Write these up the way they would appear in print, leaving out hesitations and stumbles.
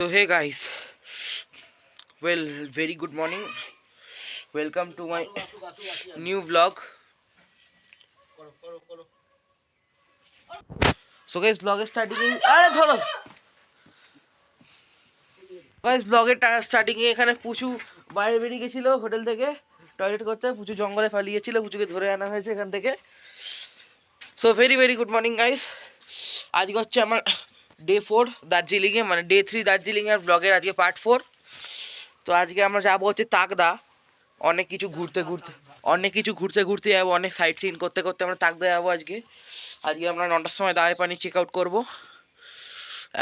So hey guys, well, very good morning. Welcome to my new vlog. So guys, vlog is starting. Guys, vlog starting এখানে পুচু বাইরে বেরিয়ে গেছিল hotel থেকে toilet করতে। পুচু জঙ্গলে পালিয়েছিল, পুচুকে ধরে আনা হয়েছে এখান থেকে। So very good morning guys. আজকে হচ্ছে আমার ডে 4 দার্জিলিংয়ে, মানে ডে 3 দার্জিলিংয়ের ব্লগের আজকে পার্ট 4। তো আজকে আমরা যাবো হচ্ছে তাকদা। অনেক কিছু ঘুরতে ঘুরতে যাবো, অনেক সাইট সিন করতে করতে আমরা তাকদা যাবো আজকে। আমরা 9টার সময় দাঁড়ায় পানি চেক আউট করবো।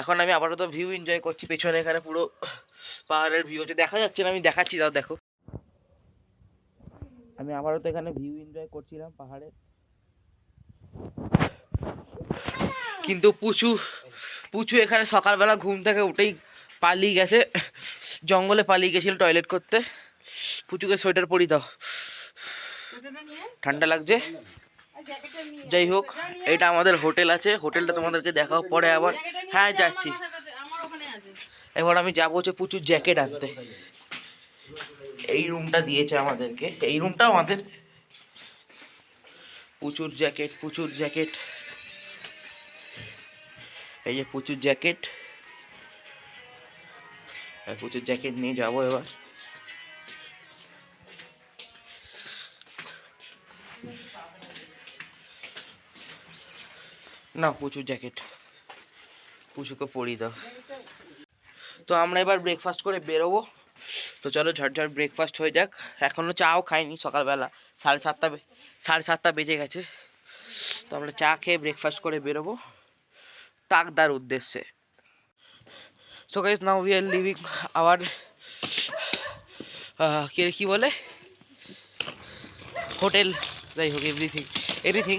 এখন আমি আপাতত ভিউ এনজয় করছি। পেছনে এখানে পুরো পাহাড়ের ভিউ হচ্ছে, দেখা যাচ্ছে না, আমি দেখাচ্ছি, তাও দেখো। আমি আপাতত এখানে ভিউ এনজয় করছিলাম পাহাড়ে, কিন্তু পুচু এখানে সকালবেলা ঘুম থেকে উঠেই পালিয়ে গেছে, জঙ্গলে পালিয়ে গেছিল টয়লেট করতে। পুচুকে সোয়েটার পরি দাও, ঠান্ডা লাগছে। যাই হোক, এটা আমাদের হোটেল আছে, হোটেলটা তোমাদেরকে দেখাও পরে আবার। হ্যাঁ যাচ্ছি, এবার আমি যাবো হচ্ছে পুচুর জ্যাকেট আনতে। এই রুমটা দিয়েছে আমাদেরকে, এই রুমটা আমাদের। পুচুর জ্যাকেট, এই যে পুচুর জ্যাকেট নিয়ে যাবো এবার। না, পুচুর জ্যাকেট পুচুকে পরিয়ে দাও। তো আমরা এবার ব্রেকফাস্ট করে বেরোবো। তো চলো ঝটঝট ব্রেকফাস্ট হয়ে যাক। এখনও চাও খাইনি, সকালবেলা 7:30 বেজে গেছে। তো আমরা চা খেয়ে ব্রেকফাস্ট করে বেরোবো তাকদার উদ্দেশ্যে। So guys, now we are leaving our কি বলে হোটেল, যাই হোক এভরিথিং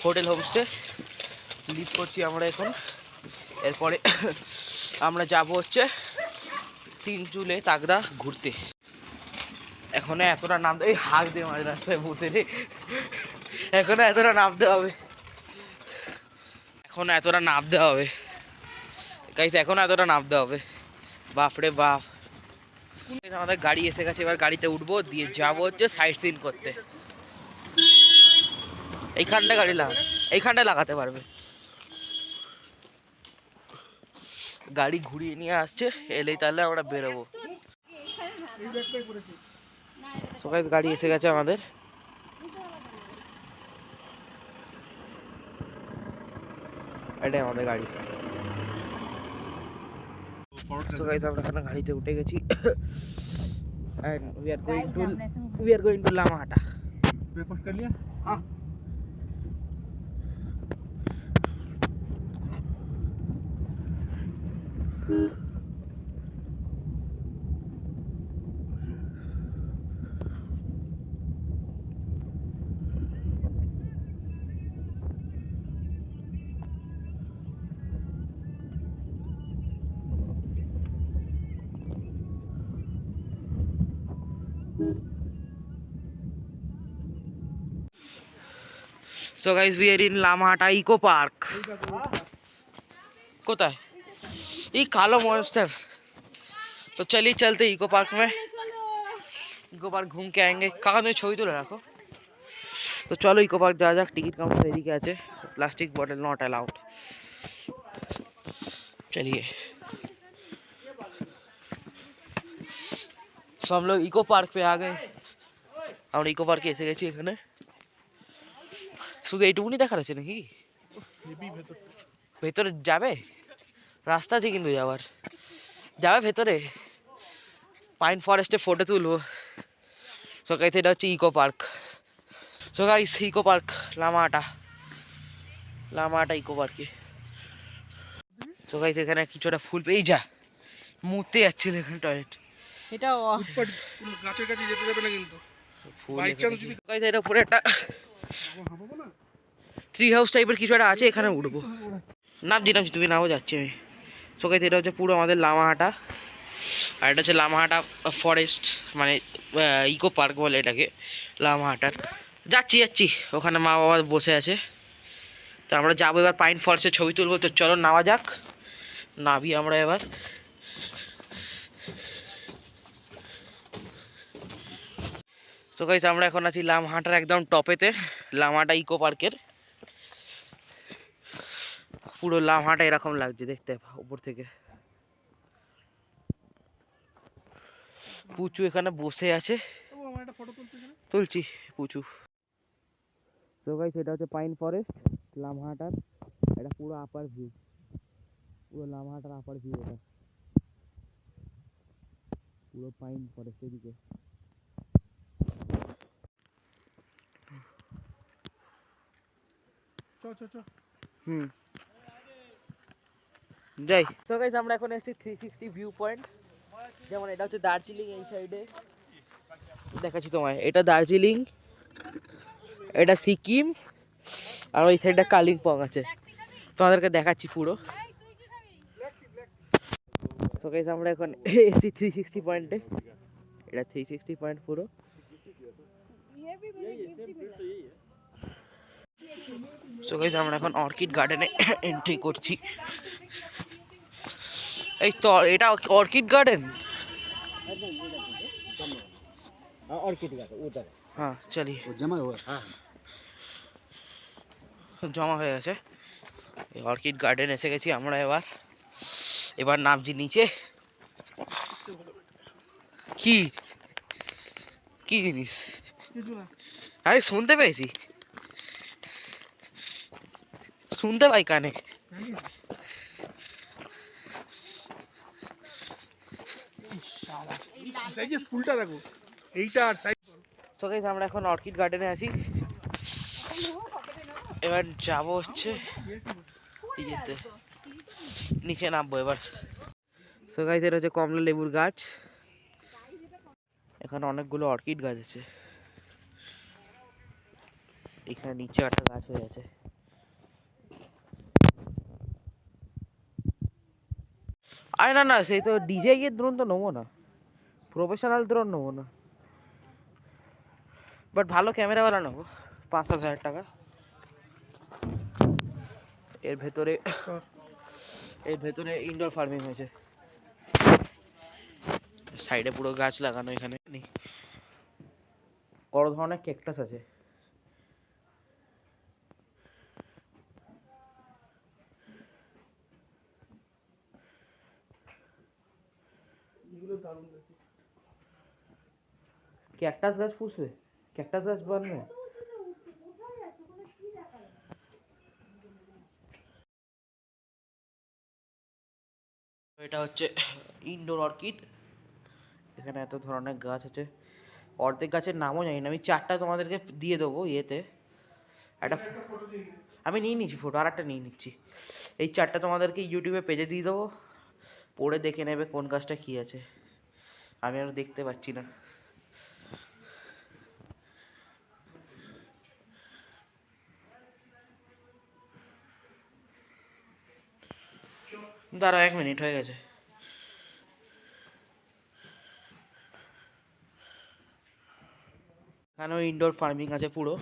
হোটেল হোমস্টে লিভ করছি আমরা এখন। এরপরে আমরা যাব হচ্ছে তিনচুলে তাকদা ঘুরতে। এখনো এতটা নামতে, এই হাঁক দিয়ে মাঝ রাস্তায় বসে রে, এখনো এতটা নামতে হবে গাইস, এখনো এতটা নামতে হবে। বাপরে বাপ, আমাদের গাড়ি এসে গেছে, এবার গাড়িতে উঠবো, দিয়ে যাবো হচ্ছে সাইট সিন করতে। এইখানটা লাগাতে পারবে। গাড়ি ঘুরিয়ে নিয়ে আসছে, এলেই তাহলে আমরা বেরোবো। সবাই গাড়ি এসে গেছে আমাদের, এটাই আমাদের গাড়ি। So guys, আমরা এখানে গাড়িতে উঠে গেছি and we are going to Lamahata. Breakfast कर लिया? हाँ। So guys, we are in Lamahata Eco Park. कोताय ये कालो मॉन्स्टर। तो चलिए चलते इको पार्क में, इको पार्क घूम के आएंगे। काका तुम छवि तुले रखो। तो चलो इको पार्क जा যাক। टिकट काउंटर এদিকে আছে, प्लास्टिक बॉटल नॉट अलाउड। चलिए, सो हम लोग इको पार्क पे आ गए। আমরা ইকো পার্কে এসে গেছি। এখানে শুধু এইটুকুনি দেখার আছে নাকি? ভেতরে যাবে, রাস্তা আছে কিন্তু যাবে ভেতরে। পাইন ফরেস্টে ফটো তুলবো। সো গাইস, এটা হচ্ছে eco park. So guys, eco park Lamahatta eco পার্কে। সো গাইস, এখানে কিছুটা ফুল পেয়ে যা মুতে যাচ্ছিল এখানে টয়লেট। এটা গাছের কাছে যেতে দেবে না কিন্তু। বাই চান্স যদি গাইস, এটা পুরো একটা ট্রি হাউস টাইপের কিছু একটা আছে, এখানে উঠবো। নামছি তুমি নাও, যাচ্ছি আমি। সো গাইস, এটা হচ্ছে পুরো আমাদের লামাহাটা, আর এটা হচ্ছে লামাহাটা ফরেস্ট, মানে ইকো পার্ক বলে এটাকে লামাহাটার। যাচ্ছি ওখানে মা বাবা বসে আছে। তো আমরা যাবো এবার পাইন ফরেস্টের ছবি তুলবো। তো চলো নামা যাক, নাবি আমরা এবার। তো গাইস আমরা এখন আছি লামহাটার একদম টপেতে, লামহাটা ইকো পার্কের। পুরো লামহাটা এরকম লাগছে দেখতে উপর থেকে। পুচু এখানে বসে আছে, আমার একটা ফটো তুলতে এখানে। তুলছি পুচু। তো গাইস এটা হচ্ছে পাইন ফরেস্ট লামহাটার, এটা পুরো আপার ভিউ, পুরো লামহাটার আপার ভিউ। এটা পুরো পাইন ফরেস্ট এদিকে। চ চ চ। হুম যাই। তো গাইস আমরা এখন এসেছি 360 ভিউ পয়েন্ট। যেমন এটা হচ্ছে দার্জিলিং, এই সাইডে দেখাচ্ছি তোমায়, এটা দার্জিলিং, এটা সিকিম, আর ওই সাইডটা কালিম্পং আছে, তোমাদেরকে দেখাচ্ছি পুরো। তো গাইস আমরা এখন এসেছি 360 পয়েন্টে, এটা 360 পয়েন্ট পুরো। সো গাইস আমরা এখন অর্কিড গার্ডেনে এন্ট্রি করছি। এই তো এটা অর্কিড গার্ডেন। ऑर्किड का उधर হ্যাঁ চলি, जमा हुआ हाँ জমা হয়ে গেছে। এই অর্কিড গার্ডেন এসে গেছি আমরা। এবার এবার নামছি নিচে। কি কি জিনিস কিছু না। আমি শুনতে পেয়েছি, শুনতে পাই কানে। সাইজের ফুলটা দেখো, এইটা আর সাইজ। তো গাইস আমরা এখন অর্কিড গার্ডেনে আছি। এবার যাবো হচ্ছে ইয়েতে, নিচে নামবো এবার। তো গাইস এটা হচ্ছে কমলা লেবুর গাছ, এখানে অনেকগুলো অর্কিড গাছ আছে। এখানে নিচে একটা গাছ হয়ে আছে। আরে না না, সেই তো ডিজে এর ড্রোন তো নেবো না, প্রফেশনাল ড্রোন নেবো না, বাট ভালো ক্যামেরাওয়ালা নেবো, 5-7 হাজার টাকা। এর ভেতরে ইনডোর ফার্মিং হয়েছে, সাইডে পুরো গাছ লাগানো। এখানে বড় ধরনের ক্যাকটাস আছে। ক্যাকটাস গাছ পুষবে, ক্যাকটাস গাছ বানবে। এটা হচ্ছে ইনডোর অর্কিড, এখানে এত ধরনের গাছ আছে। অর্ধেক গাছের নামও জানি না, আমি 4টা তোমাদেরকে দিয়ে দেবো ইয়েতে। একটা আমি নিয়ে নিচ্ছি ফটো, আর একটা নিয়ে নিচ্ছি। এই 4টা তোমাদেরকে ইউটিউবে পেজে দিয়ে দেবো, পড়ে দেখে নেবে কোন গাছটা কি আছে, আমি আর দেখতে পাচ্ছি না। দাঁড়াও 1 মিনিট, হয়ে গেছে। এখানেও ইনডোর ফার্মিং আছে পুরো।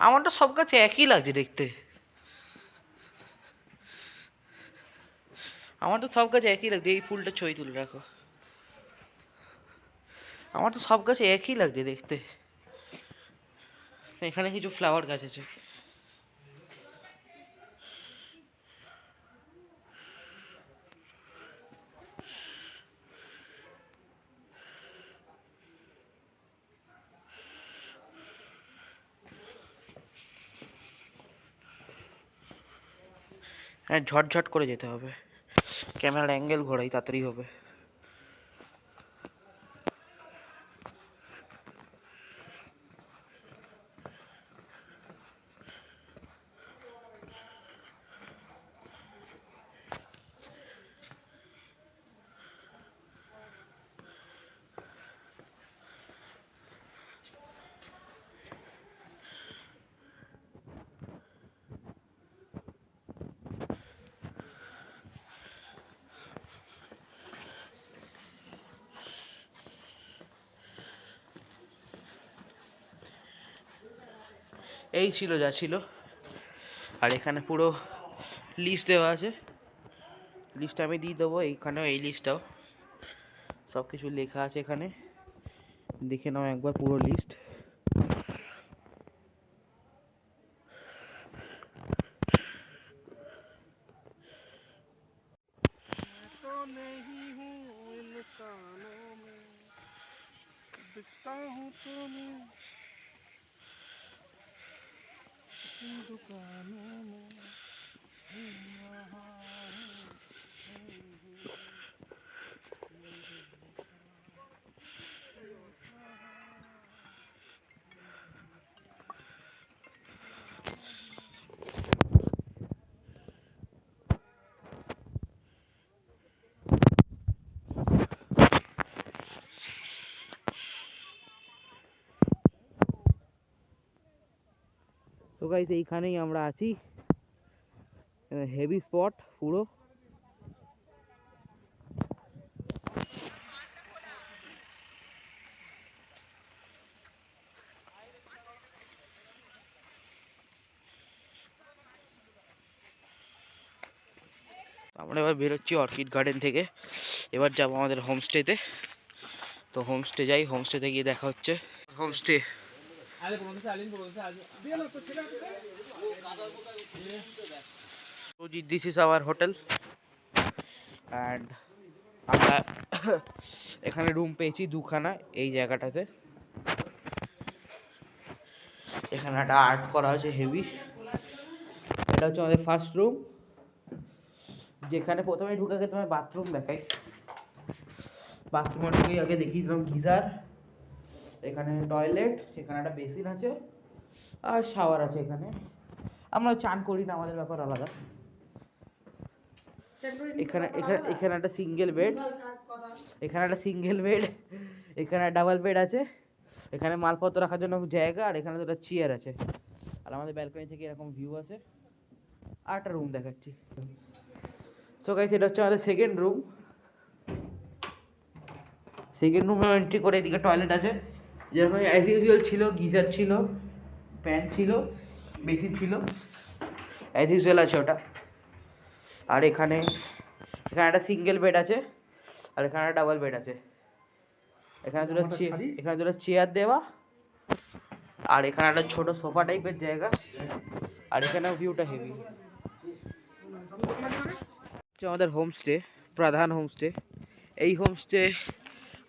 আমার তো সব গাছ একই লাগছে দেখতে, আমার তো সব গাছ একই লাগছে। এই ফুলটা ছবি তুলে রাখো, আমার তো সব গাছ একই লাগছে দেখতে। এখানে কিছু ফ্লাওয়ার গাছ আছে। হ্যাঁ ঝটঝট করে যেতে হবে, ক্যামেরার অ্যাঙ্গেল ঘোরাই তাড়াতাড়ি হবে। এই ছিল যা ছিল, আর এখানে পুরো লিস্ট দেওয়া আছে, লিস্টটা আমি দিয়ে দেবো। এইখানেও এই লিস্টটাও সব কিছু লেখা আছে, এখানে দেখে নাও একবার পুরো লিস্ট। तो नहीं हूँ इंसानों में, दिखता हूँ तुम्हें इन दुकानों में, তো গাইস এইখানেই আমরা আছি, হেভি স্পট পুরো। আমরা এবার বেরোচ্ছি অর্কিড গার্ডেন থেকে, এবার যাবো আমাদের হোমস্টেতে। তো হোমস্টে যাই, হোমস্টেতে গিয়ে দেখা হচ্ছে। Homestay this is our hotel and আমরা এখানে রুম পেয়েছি দুখানা এই জায়গাটাতে। এখানে একটা আর্ট করা আছে হেভি। এটা হচ্ছে আমাদের ফার্স্ট রুম, যেখানে প্রথমে ঢুকে গিয়ে তোমার বাথরুম দেখাই। বাথরুমে ঢুকে আগে দেখিয়ে দিলাম গিজার, এখানে টয়লেট, এখানে একটা বেসিন আছে আর শাওয়ার আছে। এখানে আমরা চান করি না, আমাদের ব্যাপার আলাদা। এখানে এখানে এখানে একটা সিঙ্গেল বেড, এখানে একটা সিঙ্গেল বেড, এখানে ডাবল বেড আছে, এখানে মালপত্র রাখার জন্য জায়গা, আর এখানে দুটো চেয়ার আছে। আর আমাদের ব্যালকনি থেকে এরকম ভিউ আছে। আর একটা রুম দেখাচ্ছি। সো গাইস এটা হচ্ছে আমাদের সেকেন্ড রুম। সেকেন্ড রুমে এন্ট্রি করে এদিকে টয়লেট আছে, যেরকম অ্যাজ ইউজুয়াল ছিল, গিজার ছিল, ফ্যান ছিল, বেসিন ছিল, অ্যাজ ইউজুয়াল আছে ওটা। আর এখানে এখানে একটা সিঙ্গেল বেড আছে, আর এখানে একটা ডাবল বেড আছে। এখানে দুটো চেয়ার দেওয়া, আর এখানে একটা ছোট সোফা টাইপের জায়গা। আর এখানেও ভিউটা হেভি। আমাদের হোমস্টে, প্রধান হোমস্টে। এই হোমস্টে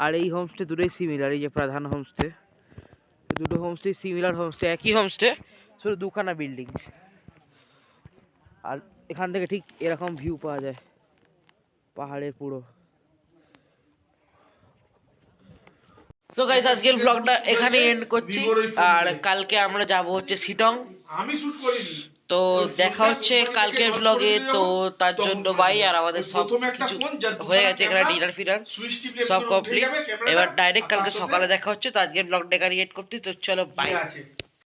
আর এই হোমস্টে দুটোই সিমিলার। এই যে প্রধান হোমস্টে, দুটো হোমস্টে সিমিলার হোমস্টে, একই হোমস্টে, শুধু দুখানা বিল্ডিং। আর এখান থেকে ঠিক এরকম ভিউ পাওয়া যায় পাহাড়ের পুরো। সো গাইস আজকের ব্লগটা এখানেই এন্ড করছি, আর কালকে আমরা যাব হচ্ছে শিটং। আমি শুট করিনি। তো দেখা হচ্ছে কালকের ব্লগে। তো তার জন্য বাই। আর আমাদের সব কিছু হয়ে গেছে, এখানে ডিনার ফিনার সব কমপ্লিট। এবার ডাইরেক্ট কালকে সকালে দেখা হচ্ছে। তো আজকের ব্লগটা এখানে এড করতে, তো চলো বাই।